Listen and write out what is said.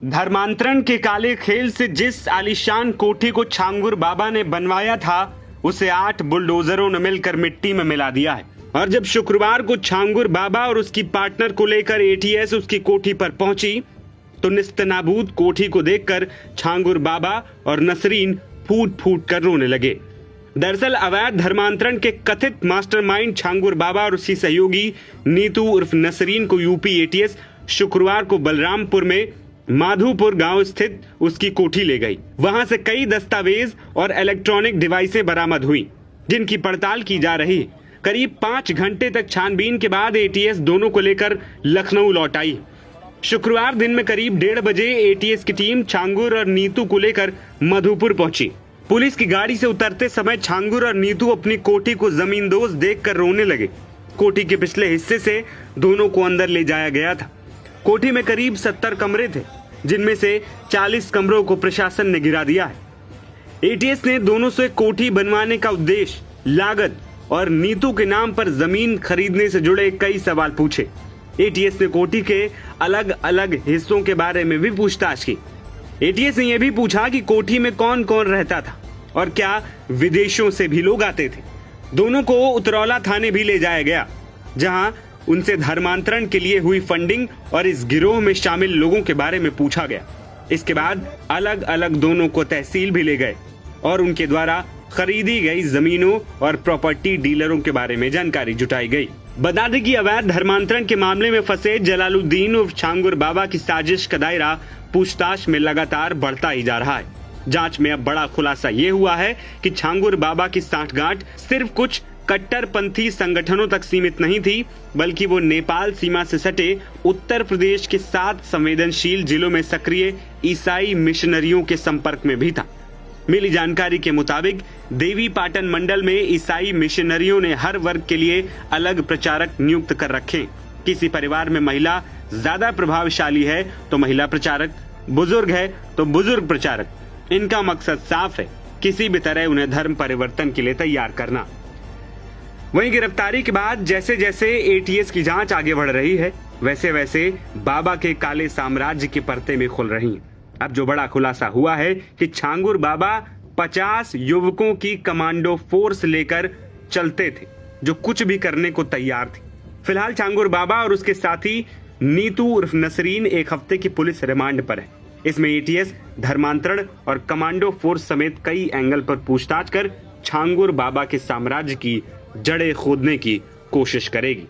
धर्मांतरण के काले खेल से जिस आलीशान कोठी को छांगुर बाबा ने बनवाया था उसे 8 बुलडोजरों ने मिलकर मिट्टी में मिला दिया है। और जब शुक्रवार को छांगुर बाबा और उसकी पार्टनर को लेकर एटीएस उसकी कोठी पर पहुंची तो निस्तनाबूद कोठी को देखकर छांगुर बाबा और नसरीन फूट फूट कर रोने लगे। दरअसल अवैध धर्मांतरण के कथित मास्टरमाइंड छांगुर बाबा और उसकी सहयोगी नीतू उर्फ नसरीन को यूपी एटीएस शुक्रवार को बलरामपुर में माधोपुर गांव स्थित उसकी कोठी ले गई। वहां से कई दस्तावेज और इलेक्ट्रॉनिक डिवाइसें बरामद हुई जिनकी पड़ताल की जा रही है। करीब 5 घंटे तक छानबीन के बाद एटीएस दोनों को लेकर लखनऊ लौट आई। शुक्रवार दिन में करीब 1:30 बजे एटीएस की टीम छांगुर और नीतू को लेकर मधुपुर पहुंची। पुलिस की गाड़ी से उतरते समय छांगुर और नीतू अपनी कोठी को जमींदोज देखकर रोने लगे। कोठी के पिछले हिस्से से दोनों को अंदर ले जाया गया था। कोठी में करीब 70 कमरे थे जिनमें से 40 कमरों को प्रशासन ने गिरा दिया है। एटीएस ने दोनों से कोठी बनवाने का उद्देश्य, लागत और नीतू के नाम पर जमीन खरीदने से जुड़े कई सवाल पूछे। एटीएस ने कोठी के अलग अलग हिस्सों के बारे में भी पूछताछ की। एटीएस ने यह भी पूछा कि कोठी में कौन कौन रहता था और क्या विदेशों से भी लोग आते थे। दोनों को उतरौला थाने भी ले जाया गया जहां उनसे धर्मांतरण के लिए हुई फंडिंग और इस गिरोह में शामिल लोगों के बारे में पूछा गया। इसके बाद अलग अलग दोनों को तहसील भी ले गए और उनके द्वारा खरीदी गई जमीनों और प्रॉपर्टी डीलरों के बारे में जानकारी जुटाई गई। बता दें कि अवैध धर्मांतरण के मामले में फंसे जलालुद्दीन उर्फ छांगुर बाबा की साजिश का दायरा पूछताछ में लगातार बढ़ता ही जा रहा है। जांच में अब बड़ा खुलासा ये हुआ है कि छांगुर बाबा की सांठगांठ सिर्फ कुछ कट्टरपंथी संगठनों तक सीमित नहीं थी, बल्कि वो नेपाल सीमा से सटे उत्तर प्रदेश के 7 संवेदनशील जिलों में सक्रिय ईसाई मिशनरियों के संपर्क में भी था। मिली जानकारी के मुताबिक देवी पाटन मंडल में ईसाई मिशनरियों ने हर वर्ग के लिए अलग प्रचारक नियुक्त कर रखे। किसी परिवार में महिला ज्यादा प्रभावशाली है तो महिला प्रचारक, बुजुर्ग है तो बुजुर्ग प्रचारक। इनका मकसद साफ है, किसी भी तरह उन्हें धर्म परिवर्तन के लिए तैयार करना। वहीं गिरफ्तारी के बाद जैसे जैसे एटीएस की जांच आगे बढ़ रही है वैसे वैसे बाबा के काले साम्राज्य की परतें भी खुल रही हैं। अब जो बड़ा खुलासा हुआ है कि छांगुर बाबा 50 युवकों की कमांडो फोर्स लेकर चलते थे जो कुछ भी करने को तैयार थे। फिलहाल छांगुर बाबा और उसके साथी नीतू उर्फ नसरीन 1 हफ्ते की पुलिस रिमांड पर है। इसमें एटीएस धर्मांतरण और कमांडो फोर्स समेत कई एंगल पर पूछताछ कर छांगुर बाबा के साम्राज्य की जड़ें खोदने की कोशिश करेगी।